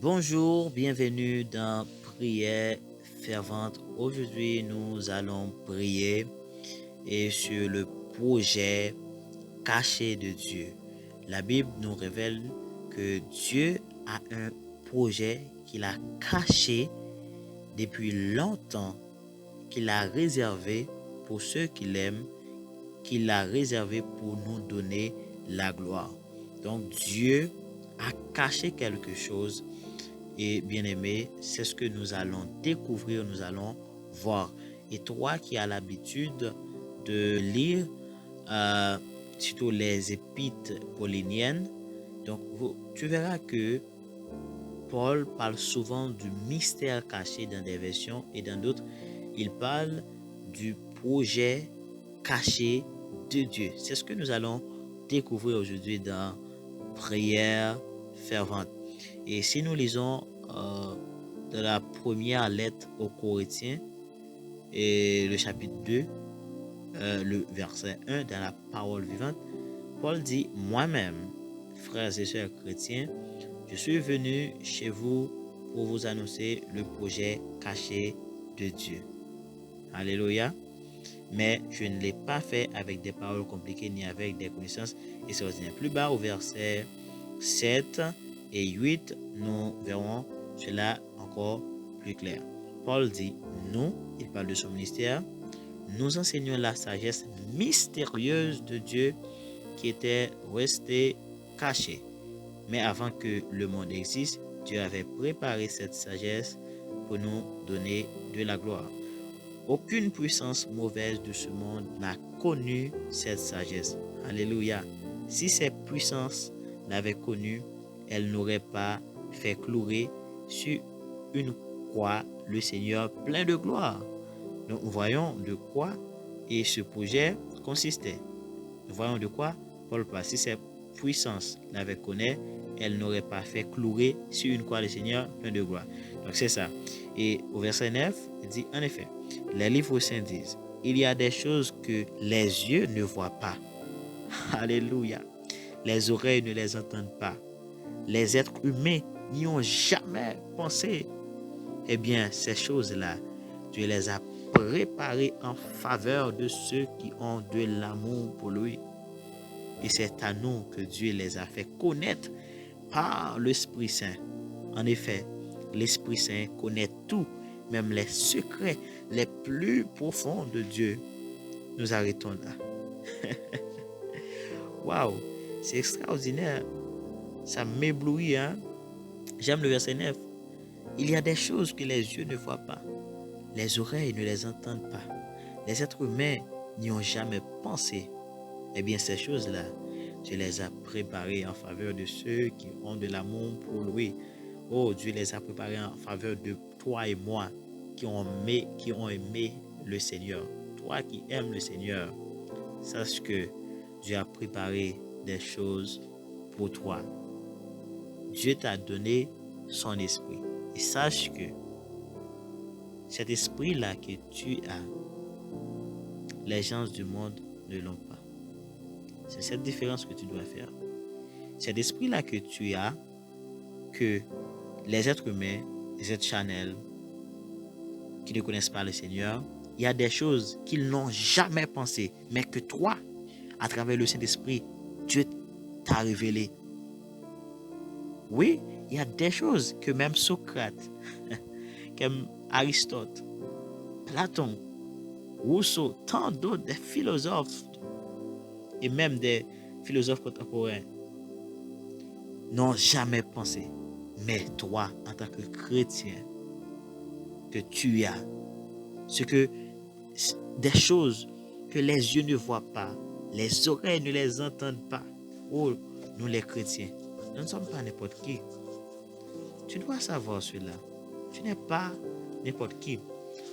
Bonjour, bienvenue dans Prière fervente. Aujourd'hui, nous allons prier et sur le projet caché de Dieu. La Bible nous révèle que Dieu a un projet qu'il a caché depuis longtemps, qu'il a réservé pour ceux qui l'aiment, qu'il a réservé pour nous donner la gloire. Donc Dieu a caché quelque chose. Et bien-aimé, c'est ce que nous allons découvrir, nous allons voir. Et toi qui as l'habitude de lire surtout les épîtres pauliniennes, donc tu verras que Paul parle souvent du mystère caché dans des versions et dans d'autres, il parle du projet caché de Dieu. C'est ce que nous allons découvrir aujourd'hui dans Prière fervente. Et si nous lisons dans la première lettre aux Corinthiens, et le chapitre 2, le verset 1, dans la parole vivante, Paul dit, moi-même, frères et sœurs chrétiens, je suis venu chez vous pour vous annoncer le projet caché de Dieu. Alléluia. Mais je ne l'ai pas fait avec des paroles compliquées ni avec des connaissances extraordinaires. Plus bas au verset 7 et 8, nous verrons cela encore plus clair. Paul dit, nous, il parle de son ministère, nous enseignons la sagesse mystérieuse de Dieu qui était restée cachée. Mais avant que le monde existe, Dieu avait préparé cette sagesse pour nous donner de la gloire. Aucune puissance mauvaise de ce monde n'a connu cette sagesse. Alléluia. Si cette puissance l'avait connue, elle n'aurait pas fait clouer sur une croix le Seigneur plein de gloire. Donc nous voyons de quoi et ce projet consistait. Nous voyons de quoi Paul parle. Si cette puissance l'avait connue, elle n'aurait pas fait clouer sur une croix le Seigneur plein de gloire. Donc c'est ça. Et au verset 9, il dit, en effet, les livres saints disent, il y a des choses que les yeux ne voient pas. Alléluia. Les oreilles ne les entendent pas. Les êtres humains n'y ont jamais pensé. Eh bien, ces choses-là, Dieu les a préparées en faveur de ceux qui ont de l'amour pour lui. Et c'est à nous que Dieu les a fait connaître par l'Esprit Saint. En effet, l'Esprit Saint connaît tout, même les secrets les plus profonds de Dieu. Nous arrêtons là. Waouh, c'est extraordinaire. Ça m'éblouit, hein? J'aime le verset 9. Il y a des choses que les yeux ne voient pas, les oreilles ne les entendent pas, les êtres humains n'y ont jamais pensé. Eh bien, ces choses-là, Dieu les a préparées en faveur de ceux qui ont de l'amour pour lui. Oh, Dieu les a préparées en faveur de toi et moi qui ont aimé le Seigneur. Toi qui aimes le Seigneur, sache que Dieu a préparé des choses pour toi. Dieu t'a donné son esprit. Et sache que cet esprit-là que tu as, les gens du monde ne l'ont pas. C'est cette différence que tu dois faire. Cet esprit-là que tu as, que les êtres humains, les êtres charnels, qui ne connaissent pas le Seigneur, il y a des choses qu'ils n'ont jamais pensé, mais que toi, à travers le Saint-Esprit, Dieu t'a révélé. Oui, il y a des choses que même Socrate, comme Aristote, Platon, Rousseau, tant d'autres, des philosophes, et même des philosophes contemporains, n'ont jamais pensé. Mais toi, en tant que chrétien, que tu as, des choses que les yeux ne voient pas, les oreilles ne les entendent pas. Oh, nous les chrétiens, nous ne sommes pas n'importe qui. Tu dois savoir cela. Tu n'es pas n'importe qui.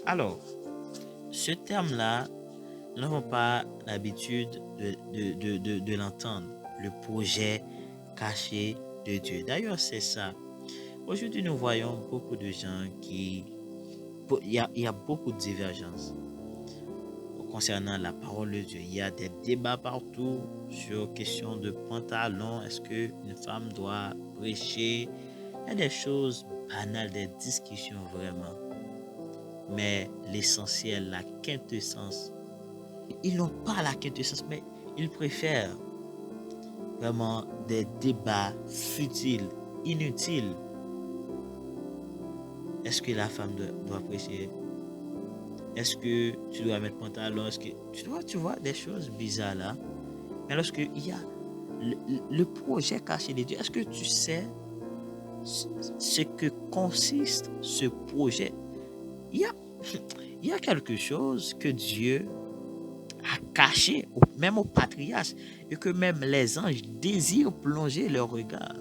Alors, ce terme-là, nous n'avons pas l'habitude de l'entendre. Le projet caché de Dieu. D'ailleurs, c'est ça. Aujourd'hui, nous voyons beaucoup de gens il y a beaucoup de divergences concernant la parole de Dieu. Il y a des débats partout sur question de pantalon. Est-ce qu'une femme doit prêcher Il y a des choses banales, des discussions vraiment. Mais l'essentiel, la quintessence, ils n'ont pas la quintessence, mais ils préfèrent vraiment des débats futiles, inutiles. Est-ce que la femme doit prêcher? Est-ce que tu dois mettre pantalon? Est-ce que tu vois des choses bizarres là? Mais lorsque il y a le projet caché de Dieu, est-ce que tu sais ce que consiste ce projet? Il y a, il y a quelque chose que Dieu a caché, même aux patriarches, et que même les anges désirent plonger leur regard,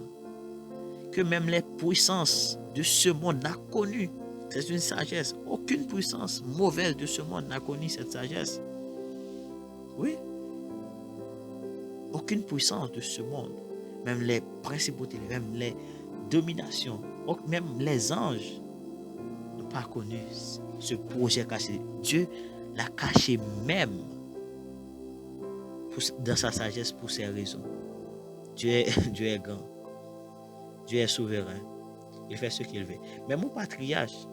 que même les puissances de ce monde n'a connu. C'est une sagesse. Aucune puissance mauvaise de ce monde n'a connu cette sagesse. Oui. Aucune puissance de ce monde, même les principautés, même les dominations, même les anges n'ont pas connu ce projet caché. Dieu l'a caché même dans sa sagesse pour ces raisons. Dieu est grand. Dieu est souverain. Il fait ce qu'il veut. Même au patriarche.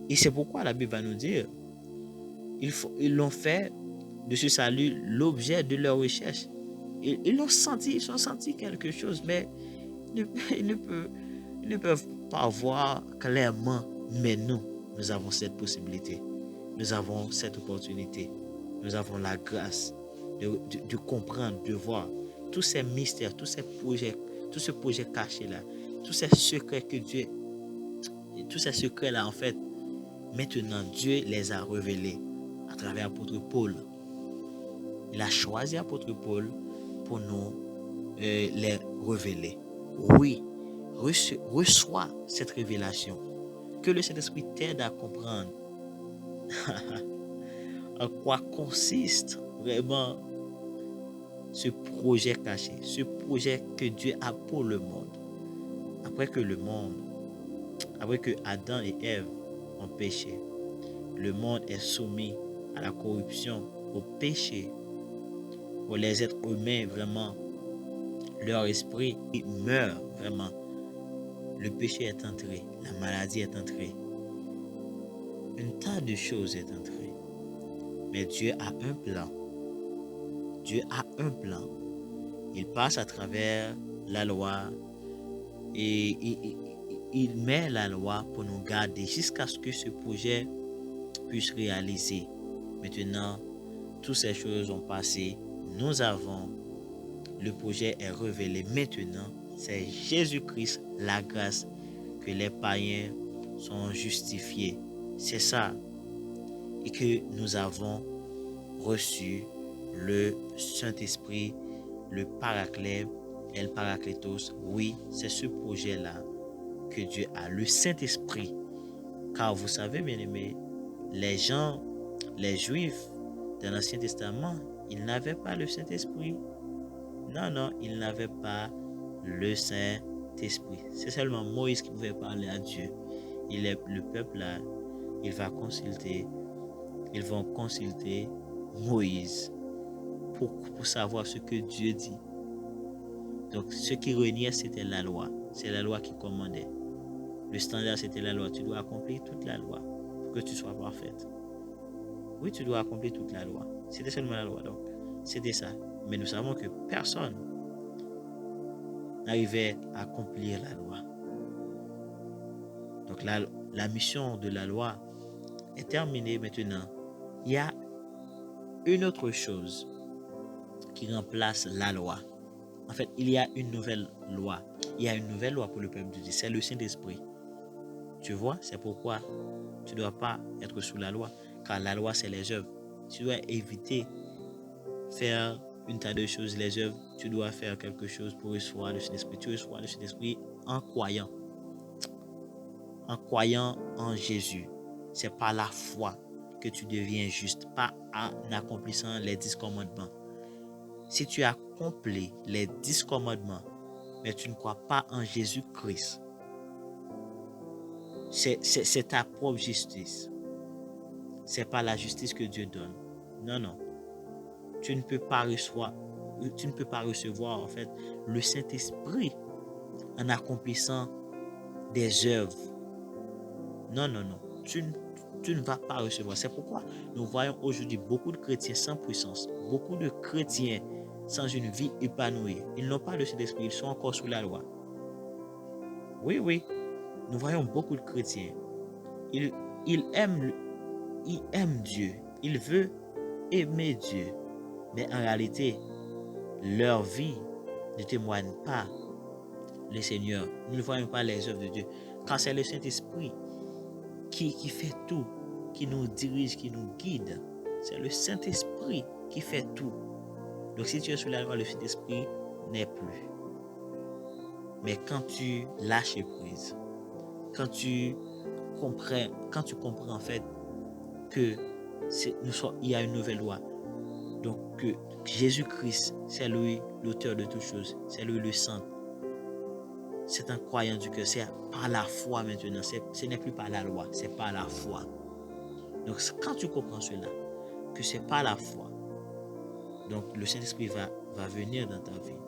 Et c'est pourquoi la Bible va nous dire, ils l'ont fait de ce salut l'objet de leur recherche. Ils ont senti quelque chose, mais ils ne peuvent pas voir clairement. Mais nous avons cette possibilité. Nous avons cette opportunité. Nous avons la grâce de comprendre, de voir tous ces mystères, tous ces projets, tous ces projets cachés-là, tous ces secrets que Dieu, tous ces secrets-là, en fait, maintenant, Dieu les a révélés à travers l'apôtre Paul. Il a choisi l'apôtre Paul pour nous les révéler. Oui, reçois cette révélation. Que le Saint-Esprit t'aide à comprendre en quoi consiste vraiment ce projet caché, ce projet que Dieu a pour le monde. Après que Adam et Ève ont péché, le monde est soumis à la corruption, au péché. Pour les êtres humains, vraiment, leur esprit meurt vraiment. Le péché est entré, la maladie est entrée, un tas de choses est entré. Mais Dieu a un plan. Dieu a un plan. Il passe à travers la loi et il met la loi pour nous garder jusqu'à ce que ce projet puisse réaliser. Maintenant, toutes ces choses ont passé. Nous avons, le projet est révélé maintenant. C'est Jésus-Christ, la grâce, que les païens sont justifiés. C'est ça. Et que nous avons reçu le Saint-Esprit, le Paraclet, El Paracletos. Oui, c'est ce projet-là que Dieu a, le Saint-Esprit. Car vous savez, bien-aimés, les gens, les Juifs, dans l'Ancien Testament, ils n'avaient pas le Saint-Esprit. Non, ils n'avaient pas le Saint-Esprit. C'est seulement Moïse qui pouvait parler à Dieu. Le peuple là, ils vont consulter Moïse pour savoir ce que Dieu dit. Donc, ce qui reniait, c'était la loi. C'est la loi qui commandait. Le standard, c'était la loi. Tu dois accomplir toute la loi pour que tu sois parfaite. Oui, tu dois accomplir toute la loi. C'était seulement la loi. Donc, c'était ça. Mais nous savons que personne n'arrivait à accomplir la loi. Donc, la mission de la loi est terminée maintenant. Il y a une autre chose qui remplace la loi. En fait, il y a une nouvelle loi. Il y a une nouvelle loi pour le peuple de Dieu. C'est le Saint-Esprit. Tu vois, c'est pourquoi tu ne dois pas être sous la loi. Car la loi, c'est les œuvres. Tu dois éviter faire une tas de choses, les œuvres. Tu dois faire quelque chose pour recevoir le Saint-Esprit. Tu reçois le Saint-Esprit en croyant. En croyant en Jésus. C'est par la foi que tu deviens juste, pas en accomplissant les 10 commandements. Si tu accomplis les 10 commandements, mais tu ne crois pas en Jésus-Christ, c'est ta propre justice. C'est pas la justice que Dieu donne. Non. Tu ne peux pas recevoir en fait le Saint-Esprit en accomplissant des œuvres. Non, non, non. Tu ne vas pas recevoir. C'est pourquoi nous voyons aujourd'hui beaucoup de chrétiens sans puissance, beaucoup de chrétiens sans une vie épanouie. Ils n'ont pas le Saint-Esprit, ils sont encore sous la loi. Oui, oui, nous voyons beaucoup de chrétiens. Ils, ils aiment, ils aiment Dieu. Ils veulent aimer Dieu. Mais en réalité, leur vie ne témoigne pas le Seigneur. Nous ne voyons pas les œuvres de Dieu. Quand c'est le Saint-Esprit qui fait tout, qui nous dirige, qui nous guide, c'est le Saint-Esprit qui fait tout. Donc si tu es sous la loi, le Saint-Esprit n'est plus. Mais quand tu lâches prise, quand tu comprends en fait que il y a une nouvelle loi, donc que Jésus-Christ, c'est lui l'auteur de toutes choses, c'est lui le sang. C'est un croyant du cœur, c'est par la foi maintenant, ce n'est plus par la loi, c'est par la foi. Donc quand tu comprends cela, que c'est par la foi, donc le Saint-Esprit va venir dans ta vie,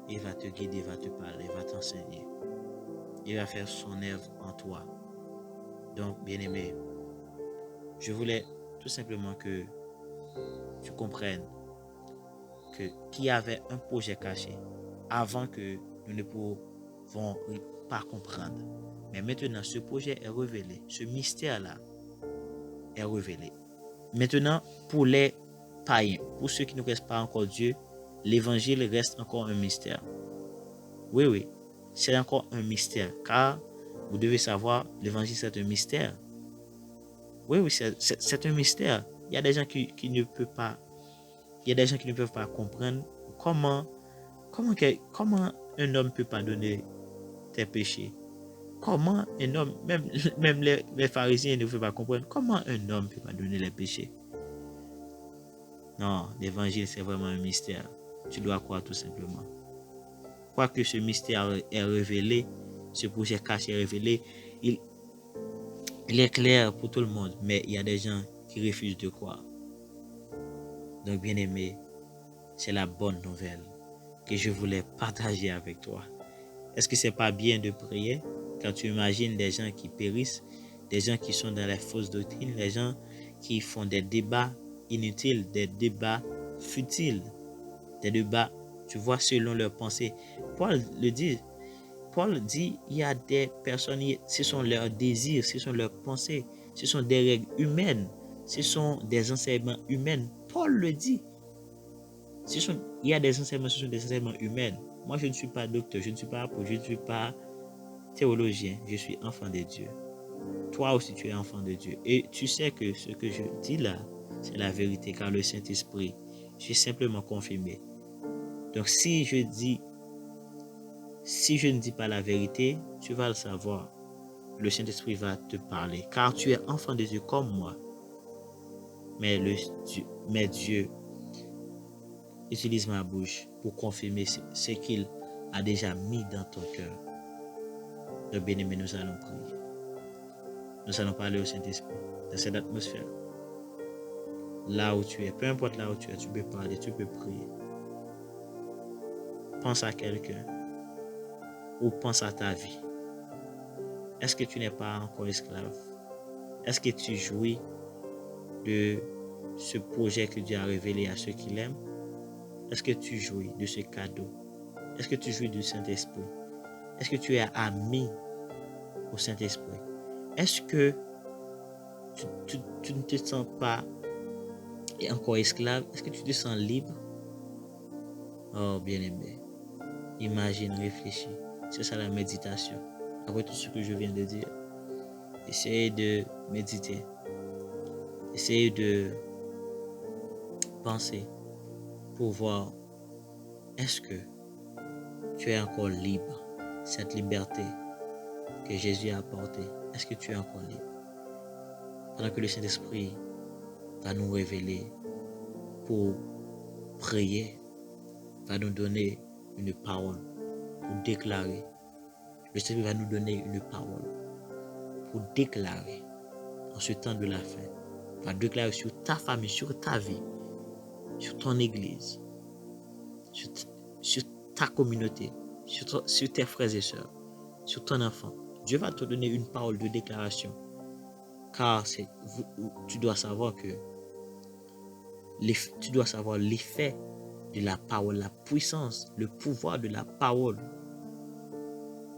il va te guider, va te parler, va t'enseigner, il va faire son œuvre en toi. Donc bien aimé, je voulais tout simplement que tu comprennes qu'il y avait un projet caché avant que nous ne pouvons pas comprendre. Mais maintenant, ce projet est révélé, ce mystère-là est révélé. Maintenant, pour les païens, pour ceux qui ne connaissent pas encore Dieu, l'évangile reste encore un mystère. Oui, oui, c'est encore un mystère, car vous devez savoir, l'évangile c'est un mystère. Oui, oui, c'est un mystère. Il y a des gens qui ne peuvent pas, il y a des gens qui ne peuvent pas comprendre comment un homme peut pardonner tes péchés. Comment un homme, même les pharisiens ne peuvent pas comprendre comment un homme peut pardonner les péchés. Non, l'évangile c'est vraiment un mystère. Tu dois croire tout simplement. Quoique ce mystère est révélé, ce projet caché est révélé, il est clair pour tout le monde, mais il y a des gens qui refusent de croire. Donc bien aimé, c'est la bonne nouvelle que je voulais partager avec toi. Est-ce que c'est pas bien de prier quand tu imagines des gens qui périssent, des gens qui sont dans les fausses doctrines, des gens qui font des débats inutiles, des débats futiles, des débats, tu vois, selon leurs pensées. Paul dit, il y a des personnes, ce sont leurs désirs, ce sont leurs pensées, ce sont des règles humaines, ce sont des enseignements humains. Paul le dit. Il y a des enseignements, ce sont des enseignements humains. Moi, je ne suis pas docteur, je ne suis pas apôtre, je ne suis pas théologien, je suis enfant de Dieu. Toi aussi, tu es enfant de Dieu. Et tu sais que ce que je dis là, c'est la vérité, car le Saint-Esprit, j'ai simplement confirmé. Donc, si je ne dis pas la vérité, tu vas le savoir. Le Saint-Esprit va te parler, car tu es enfant de Dieu comme moi. Mais Dieu utilise ma bouche pour confirmer ce qu'il a déjà mis dans ton cœur. Donc, bien-aimé, nous allons prier. Nous allons parler au Saint-Esprit dans cette atmosphère. Là où tu es, peu importe là où tu es, tu peux parler, tu peux prier. Pense à quelqu'un ou pense à ta vie. Est-ce que tu n'es pas encore esclave? Est-ce que tu jouis de ce projet que Dieu a révélé à ceux qui l'aiment? Est-ce que tu jouis de ce cadeau? Est-ce que tu jouis du Saint-Esprit? Est-ce que tu es ami au Saint-Esprit? Est-ce que tu ne te sens pas encore esclave? Est-ce que tu te sens libre? Oh, bien-aimé, imagine, réfléchis. C'est ça la méditation. Après tout ce que je viens de dire, essayez de méditer. Essayez de penser pour voir, est-ce que tu es encore libre? Cette liberté que Jésus a apportée, est-ce que tu es encore libre? Pendant que le Saint-Esprit va nous révéler pour prier, va nous donner une parole pour déclarer. Le Saint-Esprit va nous donner une parole pour déclarer en ce temps de la fin. Va déclarer sur ta famille, sur ta vie, sur ton église, sur ta communauté, sur tes frères et sœurs, sur ton enfant. Dieu va te donner une parole de déclaration. Car tu dois savoir que tu dois savoir l'effet de la parole, la puissance, le pouvoir de la parole.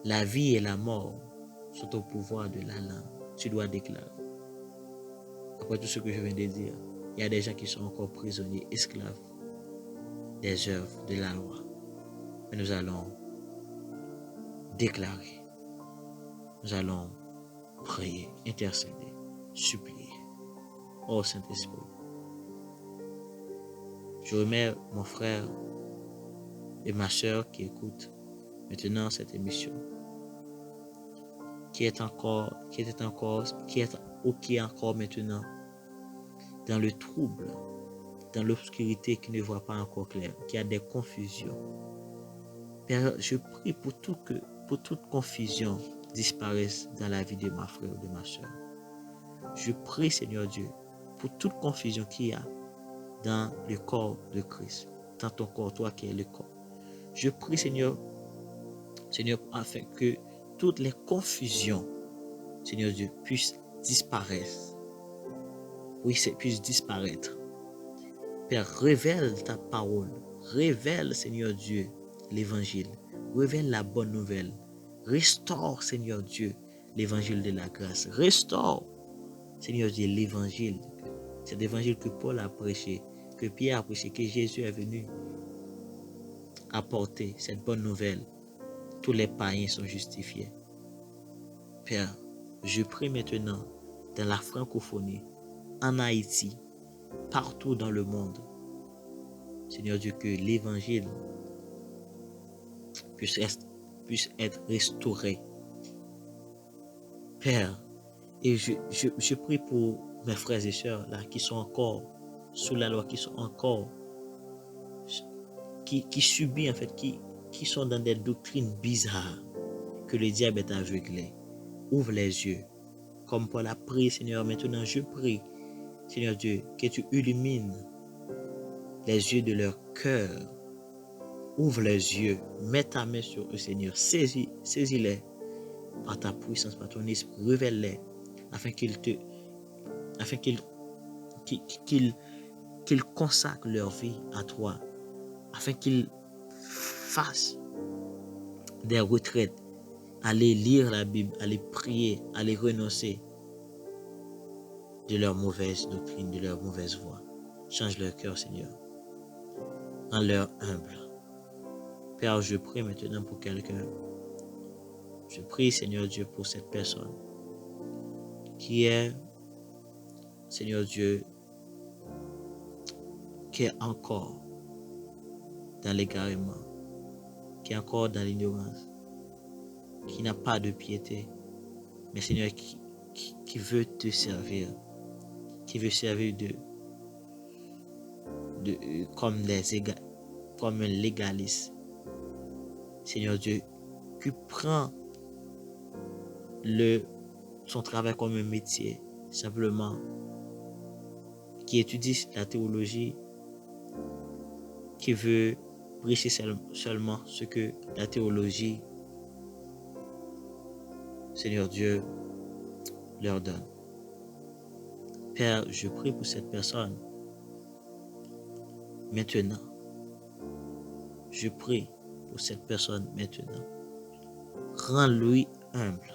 La vie et la mort sont au pouvoir de la langue. Tu dois déclarer. Après tout ce que je viens de dire, il y a des gens qui sont encore prisonniers, esclaves des œuvres de la loi. Mais nous allons déclarer. Nous allons prier, intercéder, supplier. Oh Saint-Esprit, je remets mon frère et ma soeur qui écoutent maintenant cette émission, qui est encore maintenant dans le trouble, dans l'obscurité, qui ne voit pas encore clair, qui a des confusions. Père, je prie pour toute confusion disparaisse dans la vie de ma frère ou de ma soeur. Je prie, Seigneur Dieu, pour toute confusion qu'il y a dans le corps de Christ, dans ton corps, toi qui es le corps. Je prie, Seigneur, afin que toutes les confusions, Seigneur Dieu, puissent disparaître. Oui, puissent disparaître. Père, révèle ta parole. Révèle, Seigneur Dieu, l'évangile. Révèle la bonne nouvelle. Restaure, Seigneur Dieu, l'évangile de la grâce. Restaure, Seigneur Dieu, l'évangile. Cet évangile que Paul a prêché, que Pierre a prêché, que Jésus est venu apporter, cette bonne nouvelle. Tous les païens sont justifiés. Père, je prie maintenant dans la francophonie, en Haïti, partout dans le monde, Seigneur Dieu, que l'évangile puisse être restauré. Père, et je prie pour mes frères et sœurs là qui sont encore sous la loi, qui sont encore qui subissent en fait, qui sont dans des doctrines bizarres, que le diable est aveuglé. Ouvre les yeux. Comme Paul a prié, Seigneur, maintenant je prie, Seigneur Dieu, que tu illumines les yeux de leur cœur. Ouvre les yeux, mets ta main sur eux, Seigneur. Saisis-les par ta puissance, par ton esprit. Révèle-les afin qu'ils consacrent leur vie à toi, afin qu'ils fassent des retraites, aller lire la Bible, aller prier, aller renoncer de leur mauvaise doctrine, de leur mauvaise voie. Change leur cœur, Seigneur. Rends-leur humble. Père, je prie maintenant pour quelqu'un. Je prie, Seigneur Dieu, pour cette personne qui est, Seigneur Dieu, qui est encore dans l'égarement, qui est encore dans l'ignorance, qui n'a pas de piété, mais Seigneur, qui veut te servir, qui veut servir comme un légaliste. Seigneur Dieu, qui prend son travail comme un métier, simplement, qui étudie la théologie, qui veut prêcher seulement ce que la théologie, Seigneur Dieu, leur donne. Père, je prie pour cette personne. Maintenant, je prie pour cette personne maintenant. Rends-lui humble.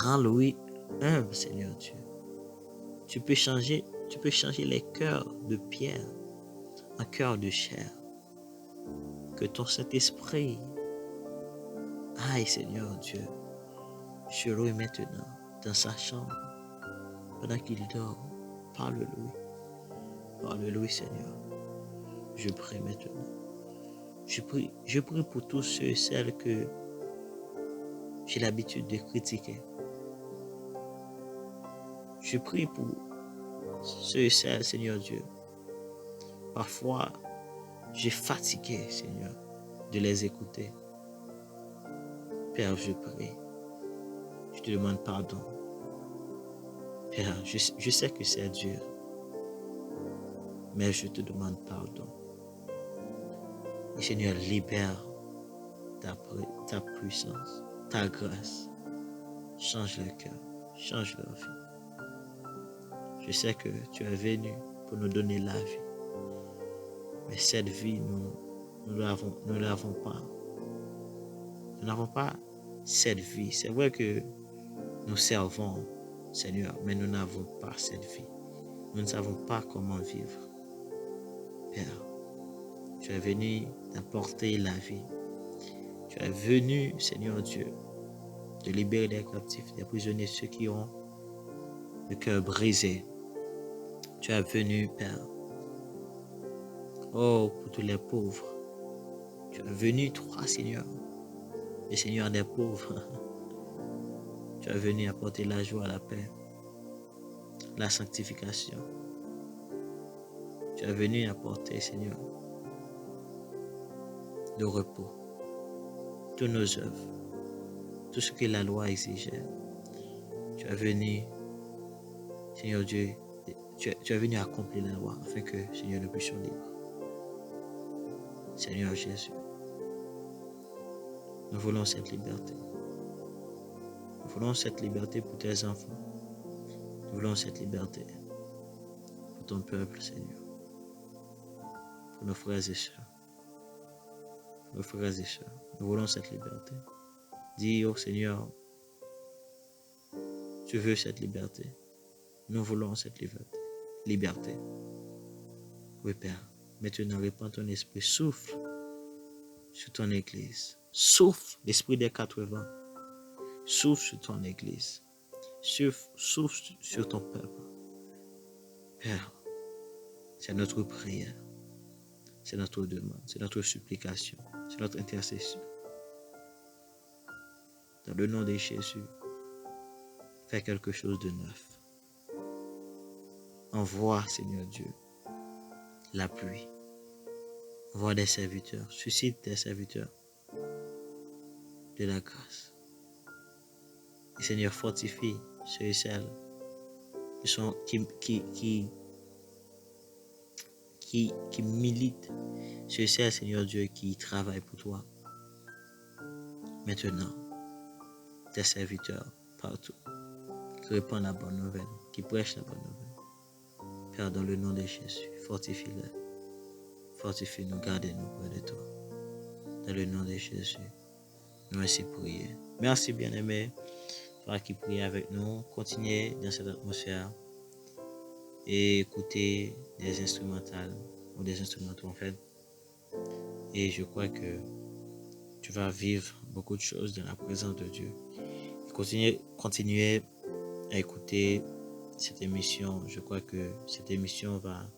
Rends-lui humble, Seigneur Dieu. Tu peux changer les cœurs de pierre en cœur de chair. Que ton Saint-Esprit aille, Seigneur Dieu, sur lui maintenant, dans sa chambre, pendant qu'il dort. Parle-lui. Parle-lui, Seigneur. Je prie maintenant. Je prie pour tous ceux et celles que j'ai l'habitude de critiquer. Je prie pour ceux et celles, Seigneur Dieu. Parfois, j'ai fatigué, Seigneur, de les écouter. Père, je prie. Je te demande pardon. Père, je sais que c'est dur, mais je te demande pardon. Et Seigneur, libère ta puissance, ta grâce. Change leur cœur, change leur vie. Je sais que tu es venu pour nous donner la vie. Mais cette vie, nous l'avons pas. Nous n'avons pas cette vie. C'est vrai que nous servons, Seigneur, mais nous n'avons pas cette vie. Nous ne savons pas comment vivre. Père, tu es venu d'apporter la vie. Tu es venu, Seigneur Dieu, de libérer les captifs, des prisonniers, ceux qui ont le cœur brisé. Tu es venu, Père. Oh, pour tous les pauvres. Tu es venu, toi, Seigneur, le Seigneur des pauvres. Tu es venu apporter la joie, la paix, la sanctification. Tu es venu apporter, Seigneur, le repos, toutes nos œuvres, tout ce que la loi exigeait. Tu es venu, Seigneur Dieu, tu es venu accomplir la loi afin que, Seigneur, nous puissions vivre. Seigneur Jésus, nous voulons cette liberté. Nous voulons cette liberté pour tes enfants. Nous voulons cette liberté pour ton peuple, Seigneur. Pour nos frères et sœurs. Pour nos frères et sœurs. Nous voulons cette liberté. Dis, oh Seigneur, tu veux cette liberté. Nous voulons cette liberté. Oui, Père. Maintenant, répands ton esprit. Souffle sur ton église. Souffle l'esprit des 80. Souffle sur ton église. Souffle sur ton peuple. Père, c'est notre prière. C'est notre demande. C'est notre supplication. C'est notre intercession. Dans le nom de Jésus, fais quelque chose de neuf. Envoie, Seigneur Dieu, la pluie. Envoie des serviteurs. Suscite des serviteurs de la grâce. Et Seigneur, fortifie ceux et celles qui militent, ceux et celles, Seigneur Dieu, qui travaillent pour toi. Maintenant, tes serviteurs partout, qui répandent la bonne nouvelle, qui prêchent la bonne nouvelle. Père, dans le nom de Jésus, fortifie-les. Fortifie-nous, gardez-nous près de toi. Dans le nom de Jésus, nous ainsi prier. Merci, bien-aimé, toi qui priez avec nous. Continuez dans cette atmosphère et écoutez des instrumentales ou des instrumentaux en fait. Et je crois que tu vas vivre beaucoup de choses dans la présence de Dieu. Continuez à écouter cette émission. Je crois que cette émission va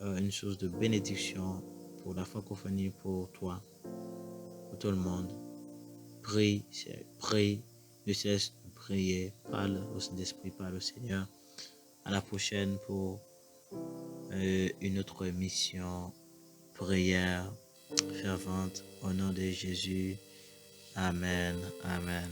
une source de bénédiction pour la francophonie, pour toi, pour tout le monde. Prie, ne cesse de prier, parle au Saint-Esprit, parle au Seigneur. À la prochaine pour une autre émission, prière fervente au nom de Jésus. Amen, amen.